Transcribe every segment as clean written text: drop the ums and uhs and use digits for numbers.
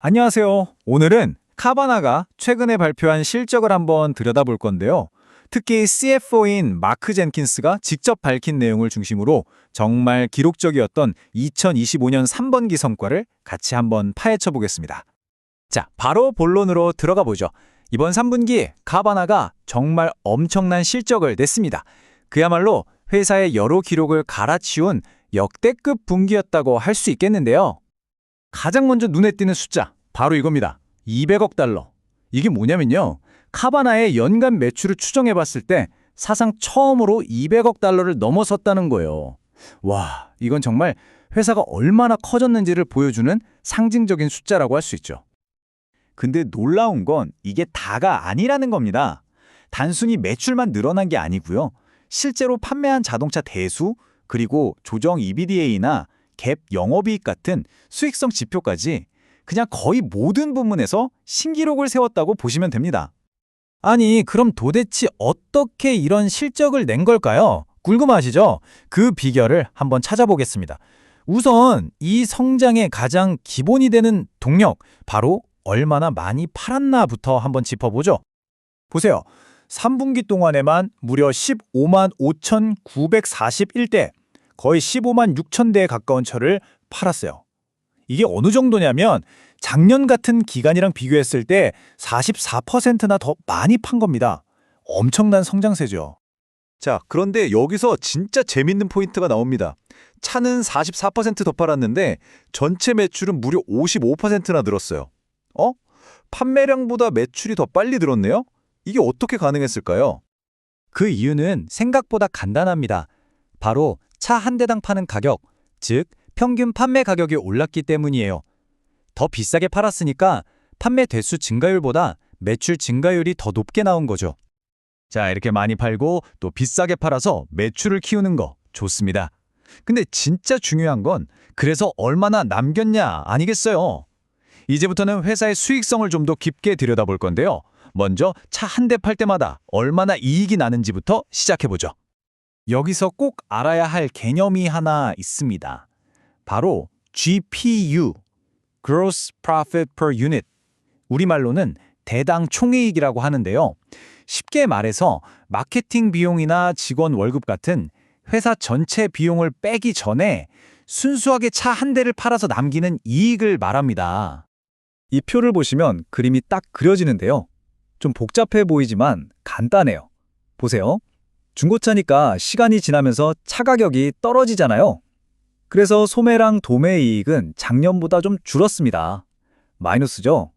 안녕하세요. 오늘은 카바나가 최근에 발표한 실적을 한번 들여다볼 건데요. 특히 CFO인 마크 젠킨스가 직접 밝힌 내용을 중심으로 정말 기록적이었던 2025년 3분기 성과를 같이 한번 파헤쳐 보겠습니다. 자, 바로 본론으로 들어가 보죠. 이번 3분기 카바나가 정말 엄청난 실적을 냈습니다. 그야말로 회사의 여러 기록을 갈아치운 역대급 분기였다고 할 수 있겠는데요. 가장 먼저 눈에 띄는 숫자, 바로 이겁니다. 200억 달러. 이게 뭐냐면요. 카바나의 연간 매출을 추정해봤을 때 사상 처음으로 200억 달러를 넘어섰다는 거예요. 와, 이건 정말 회사가 얼마나 커졌는지를 보여주는 상징적인 숫자라고 할 수 있죠. 근데 놀라운 건 이게 다가 아니라는 겁니다. 단순히 매출만 늘어난 게 아니고요. 실제로 판매한 자동차 대수, 그리고 조정 EBDA나 갭 영업이익 같은 수익성 지표까지 그냥 거의 모든 부문에서 신기록을 세웠다고 보시면 됩니다. 아니, 그럼 도대체 어떻게 이런 실적을 낸 걸까요? 궁금하시죠? 그 비결을 한번 찾아보겠습니다. 우선 이 성장의 가장 기본이 되는 동력, 바로 얼마나 많이 팔았나부터 한번 짚어보죠. 보세요. 3분기 동안에만 무려 15만 5,941대, 거의 15만 6천 대에 가까운 차를 팔았어요. 이게 어느 정도냐면 작년 같은 기간이랑 비교했을 때 44%나 더 많이 판 겁니다. 엄청난 성장세죠. 자, 그런데 여기서 진짜 재밌는 포인트가 나옵니다. 차는 44%더 팔았는데 전체 매출은 무려 55%나 늘었어요. 판매량보다 매출이 더 빨리 늘었네요? 이게 어떻게 가능했을까요? 그 이유는 생각보다 간단합니다. 바로 차 한 대당 파는 가격, 즉 평균 판매 가격이 올랐기 때문이에요. 더 비싸게 팔았으니까 판매 대수 증가율보다 매출 증가율이 더 높게 나온 거죠. 자, 이렇게 많이 팔고 또 비싸게 팔아서 매출을 키우는 거 좋습니다. 근데 진짜 중요한 건 그래서 얼마나 남겼냐 아니겠어요? 이제부터는 회사의 수익성을 좀 더 깊게 들여다볼 건데요. 먼저 차 한 대 팔 때마다 얼마나 이익이 나는지부터 시작해보죠. 여기서 꼭 알아야 할 개념이 하나 있습니다. 바로 GPU, Gross Profit Per Unit. 우리말로는 대당 총이익이라고 하는데요. 쉽게 말해서 마케팅 비용이나 직원 월급 같은 회사 전체 비용을 빼기 전에 순수하게 차 한 대를 팔아서 남기는 이익을 말합니다. 이 표를 보시면 그림이 딱 그려지는데요. 좀 복잡해 보이지만 간단해요. 보세요. 중고차니까 시간이 지나면서 차 가격이 떨어지잖아요. 그래서 소매랑 도매 이익은 작년보다 좀 줄었습니다. 마이너스죠?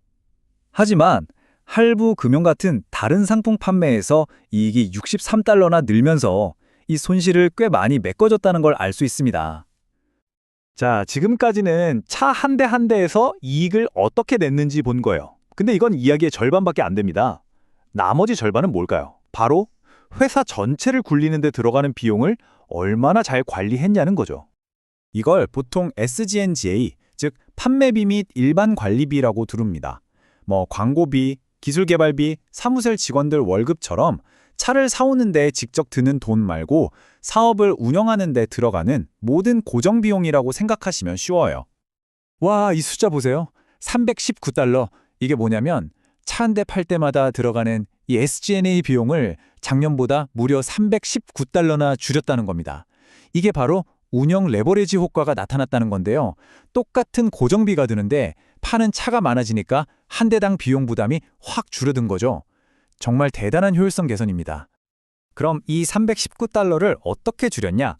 하지만 할부 금융 같은 다른 상품 판매에서 이익이 63달러나 늘면서 이 손실을 꽤 많이 메꿔줬다는 걸 알 수 있습니다. 자, 지금까지는 차 한 대 한 대에서 이익을 어떻게 냈는지 본 거예요. 근데 이건 이야기의 절반밖에 안 됩니다. 나머지 절반은 뭘까요? 바로 회사 전체를 굴리는 데 들어가는 비용을 얼마나 잘 관리했냐는 거죠. 이걸 보통 SG&A, 즉 판매비 및 일반 관리비라고 두릅니다. 광고비, 기술개발비, 사무실 직원들 월급처럼 차를 사오는 데 직접 드는 돈 말고 사업을 운영하는 데 들어가는 모든 고정비용이라고 생각하시면 쉬워요. 와, 이 숫자 보세요. 319달러. 이게 뭐냐면 차 한 대 팔 때마다 들어가는 이 SG&A 비용을 작년보다 무려 319달러나 줄였다는 겁니다. 이게 바로 운영 레버리지 효과가 나타났다는 건데요. 똑같은 고정비가 드는데 파는 차가 많아지니까 한 대당 비용 부담이 확 줄어든 거죠. 정말 대단한 효율성 개선입니다. 그럼 이 319달러를 어떻게 줄였냐?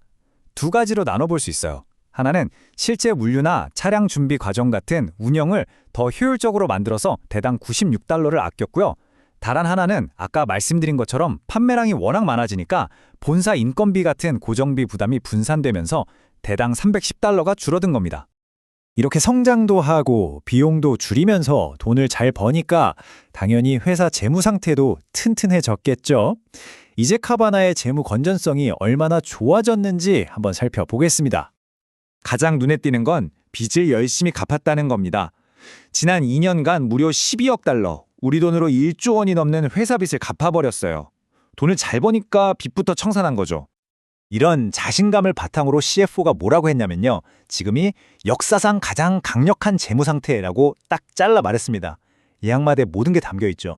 두 가지로 나눠볼 수 있어요. 하나는 실제 물류나 차량 준비 과정 같은 운영을 더 효율적으로 만들어서 대당 96달러를 아꼈고요. 다른 하나는 아까 말씀드린 것처럼 판매량이 워낙 많아지니까 본사 인건비 같은 고정비 부담이 분산되면서 대당 310달러가 줄어든 겁니다. 이렇게 성장도 하고 비용도 줄이면서 돈을 잘 버니까 당연히 회사 재무 상태도 튼튼해졌겠죠. 이제 카바나의 재무 건전성이 얼마나 좋아졌는지 한번 살펴보겠습니다. 가장 눈에 띄는 건 빚을 열심히 갚았다는 겁니다. 지난 2년간 무려 12억 달러, 우리 돈으로 1조 원이 넘는 회사 빚을 갚아버렸어요. 돈을 잘 버니까 빚부터 청산한 거죠. 이런 자신감을 바탕으로 CFO가 뭐라고 했냐면요. 지금이 역사상 가장 강력한 재무 상태라고 딱 잘라 말했습니다. 이 항마디에 모든 게 담겨 있죠.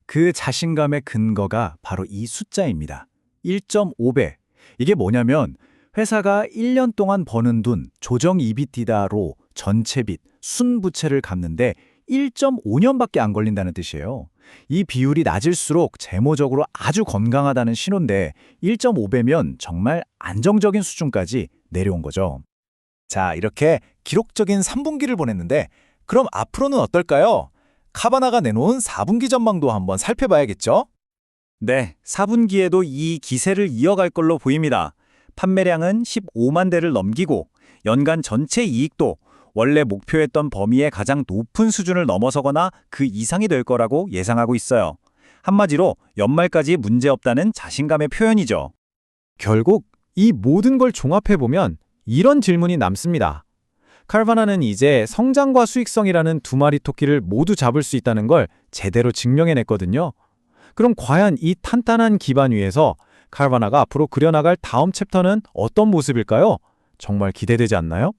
그 자신감의 근거가 바로 이 숫자입니다. 1.5배. 이게 뭐냐면 회사가 1년 동안 버는 돈, 조정 EBITDA로 전체 빚, 순부채를 갚는데 1.5년밖에 안 걸린다는 뜻이에요. 이 비율이 낮을수록 재무적으로 아주 건강하다는 신호인데 1.5배면 정말 안정적인 수준까지 내려온 거죠. 자, 이렇게 기록적인 3분기를 보냈는데 그럼 앞으로는 어떨까요? 카바나가 내놓은 4분기 전망도 한번 살펴봐야겠죠? 네, 4분기에도 이 기세를 이어갈 걸로 보입니다. 판매량은 15만 대를 넘기고 연간 전체 이익도 원래 목표했던 범위의 가장 높은 수준을 넘어서거나 그 이상이 될 거라고 예상하고 있어요. 한마디로 연말까지 문제없다는 자신감의 표현이죠. 결국 이 모든 걸 종합해보면 이런 질문이 남습니다. 칼바나는 이제 성장과 수익성이라는 두 마리 토끼를 모두 잡을 수 있다는 걸 제대로 증명해냈거든요. 그럼 과연 이 탄탄한 기반 위에서 칼바나가 앞으로 그려나갈 다음 챕터는 어떤 모습일까요? 정말 기대되지 않나요?